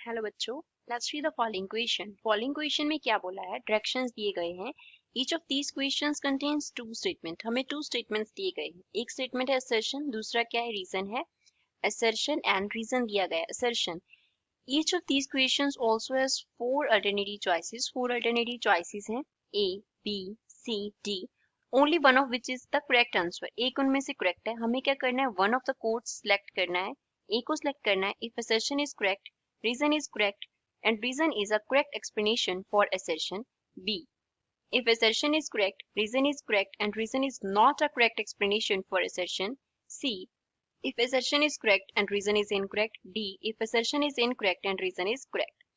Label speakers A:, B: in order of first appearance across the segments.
A: Hello बच्चों, let's read the following question. Following question में क्या बोला है, डायरेक्शंस दिए गए हैं। Each of these questions contains two statement. हमें टू स्टेटमेंट्स दिए गए हैं। एक स्टेटमेंट है असर्शन, दूसरा क्या है, रीजन है। असर्शन एंड रीजन दिया गया है। Assertion, each of these questions also has four alternative choices. Four alternative choices हैं A, B, C, D. Only one of which is the correct answer. एक उनमें से करेक्ट है। हमें क्या करना है, one of the codes select करना है, ए को सिलेक्ट करना है। If assertion is correct, reason is correct, and reason is a correct explanation for assertion B. If assertion is correct, reason is correct, and reason is not a correct explanation for assertion C. If assertion is correct and reason is incorrect, D. If assertion is incorrect and reason is correct.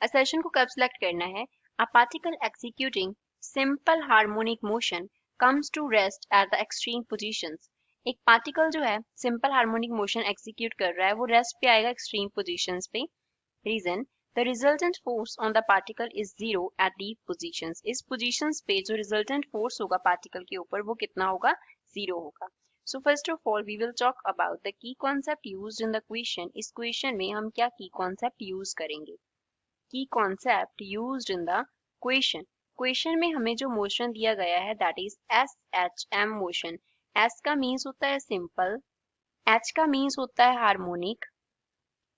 A: Assertion को कब select करना है? A particle executing simple harmonic motion comes to rest at the extreme positions. एक particle जो है simple harmonic motion execute कर रहा है, वो रेस्ट पे आएगा एक्सट्रीम पोजीशंस पे। Reason, the resultant force on the particle is zero at the positions. इस पोजीशंस पे जो रिजल्टेंट फोर्स होगा पार्टिकल के ऊपर वो कितना होगा, जीरो होगा। So first of all we will talk about the key concept used in the question. इस क्वेश्चन में हम क्या की कॉन्सेप्ट यूज करेंगे। Key concept used in the question. Question में हमें जो मोशन दिया गया है that is SHM motion. S का मीन्स होता है सिंपल, H का मीन्स होता है harmonic,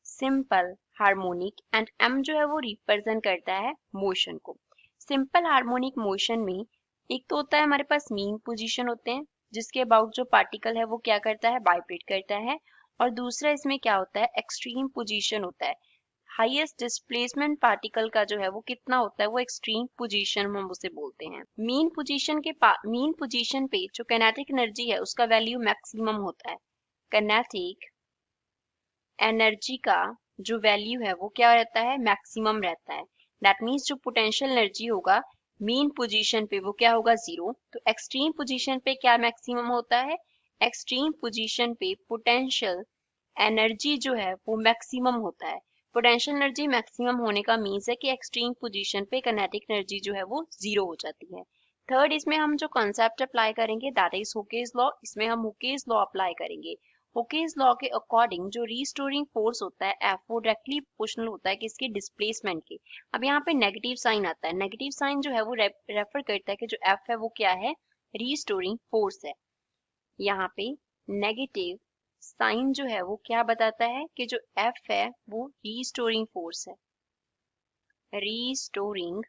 A: simple harmonic, and M जो है वो रिप्रेजेंट करता है मोशन को। सिंपल हार्मोनिक मोशन में एक तो होता है हमारे पास मीन पोजीशन होते हैं जिसके अबाउट जो पार्टिकल है वो क्या करता है, वाइब्रेट करता है। और दूसरा इसमें क्या होता है, एक्सट्रीम पोजीशन होता है। हाईएस्ट डिस्प्लेसमेंट पार्टिकल का जो है वो कितना होता है, वो एक्सट्रीम पोजीशन हम उसे बोलते हैं। मीन पोजीशन पे जो काइनेटिक एनर्जी है उसका वैल्यू मैक्सिमम होता है। काइनेटिक एनर्जी का जो वैल्यू है वो क्या रहता है, मैक्सिमम रहता है। दैट मीन्स जो पोटेंशियल एनर्जी होगा मीन पोजीशन पे वो क्या होगा, जीरो। तो एक्सट्रीम पोजीशन पे क्या मैक्सिमम होता है, एक्सट्रीम पोजीशन पे पोटेंशियल एनर्जी जो है वो मैक्सिमम होता है। पोटेंशियल एनर्जी मैक्सिमम होने का मीन्स है कि एक्सट्रीम पोजीशन पे काइनेटिक एनर्जी जो है वो जीरो हो जाती है। थर्ड, इसमें हम जो कॉन्सेप्ट अप्लाई करेंगे दैट इज हुकेज लॉ। इसमें हम हुकेज लॉ अप्लाई करेंगे। हुकेज लॉ के अकॉर्डिंग जो रीस्टोरिंग फोर्स होता है एफ, वो डायरेक्टली प्रोपोर्शनल होता है किसके, डिस्प्लेसमेंट के। अब यहाँ पे नेगेटिव साइन आता है। नेगेटिव साइन जो है वो रेफर करता है कि जो एफ है वो क्या है, रीस्टोरिंग फोर्स है। यहाँ पे नेगेटिव साइन जो है वो क्या बताता है कि जो एफ है वो रीस्टोरिंग फोर्स है, रीस्टोरिंग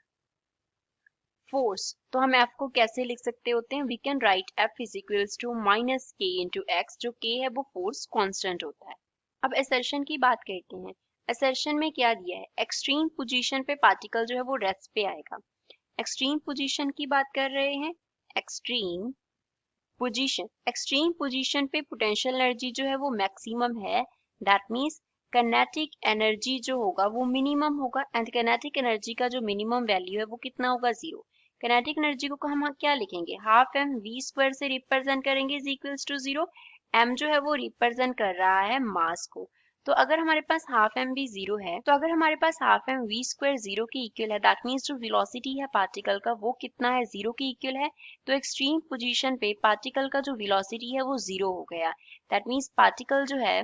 A: फोर्स। तो हम एफ को कैसे लिख सकते होते हैं, we can write F is equals to minus K into X. जो के है वो फोर्स कांस्टेंट होता है। अब असर्शन की बात करते हैं। असर्शन में क्या दिया है, एक्सट्रीम पोजीशन पे पार्टिकल जो है वो रेस्ट पे आएगा। एक्सट्रीम पोजीशन की बात कर रहे हैं, एक्सट्रीम पोजीशन पे पोटेंशियल एनर्जी जो है वो मैक्सिमम है। दैट मीन्स काइनेटिक एनर्जी जो होगा वो मिनिमम होगा, एंड काइनेटिक एनर्जी का जो मिनिमम वैल्यू है वो कितना होगा, जीरो। काइनेटिक एनर्जी को हम क्या लिखेंगे, हाफ एम वी स्क्वायर से रिप्रेजेंट करेंगे is equals to zero. M जो है वो रिप्रेजेंट कर रहा है मास को। तो अगर हमारे पास हाफ एम वी जीरो है, तो अगर हमारे पास half M V square zero के इक्वल है, दैट मीन्स जो वेलोसिटी है पार्टिकल का वो कितना है, जीरो के इक्वल है। तो एक्सट्रीम पोजीशन पे पार्टिकल का जो वेलोसिटी है वो जीरो हो गया। दैट मीन्स पार्टिकल जो है,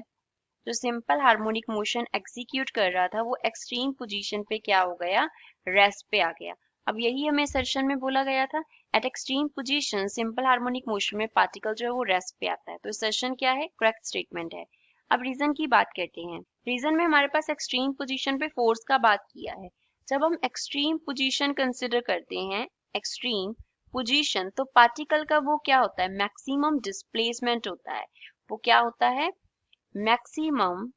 A: जो सिंपल हार्मोनिक मोशन एग्जीक्यूट कर रहा था वो एक्सट्रीम पोजीशन पे क्या हो गया, रेस्ट पे आ गया। अब यही हमें सेशन में बोला गया था, eight extreme position simple harmonic motion में पार्टिकल जो है वो रेस्ट पे आता है। तो सेशन क्या है, करेक्ट स्टेटमेंट है। अब रीजन की बात करते हैं। रीजन में हमारे पास एक्सट्रीम पोजीशन पे फोर्स का बात किया है। जब हम एक्सट्रीम पोजीशन कंसिडर करते हैं, एक्सट्रीम पोजीशन, तो पार्टिकल का वो क्या होता है, मैक्सिमम डिस्प्लेसमेंट होता है। वो क्या होता है, मैक्सिमम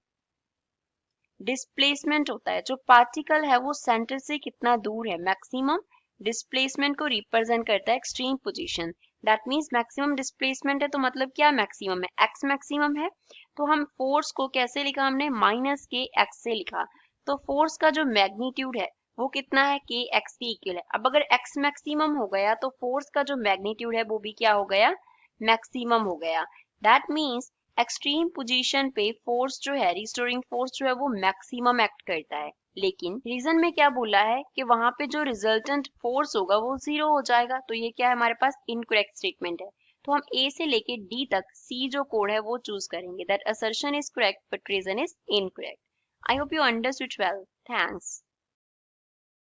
A: डिस्प्लेसमेंट होता है। जो पार्टिकल है वो सेंटर से कितना दूर है, मैक्सिमम डिस्प्लेसमेंट को रिप्रेजेंट करता है extreme position. That means maximum displacement है तो मतलब क्या, मैक्सिमम है, एक्स मैक्सिमम है। तो हम फोर्स को कैसे लिखा हमने, माइनस के एक्स से लिखा। तो फोर्स का जो मैग्नीट्यूड है वो कितना है, के एक्स के इक्वल है। अब अगर एक्स मैक्सिमम हो गया तो फोर्स का जो मैग्नीट्यूड है वो भी क्या हो गया, मैक्सिमम हो गया। दैट मीन्स एक्सट्रीम पोजीशन पे फोर्स जो है, रिस्टोरिंग फोर्स जो है वो मैक्सिमम एक्ट करता है। लेकिन रीजन में क्या बोला है कि वहां पे जो रिजल्टेंट फोर्स होगा वो जीरो हो जाएगा। तो ये क्या है, हमारे पास इनकरेक्ट स्टेटमेंट है। तो हम ए से लेके डी तक सी जो कोड है वो चूज करेंगे, that assertion is correct but reason is incorrect. I hope you understood well. Thanks.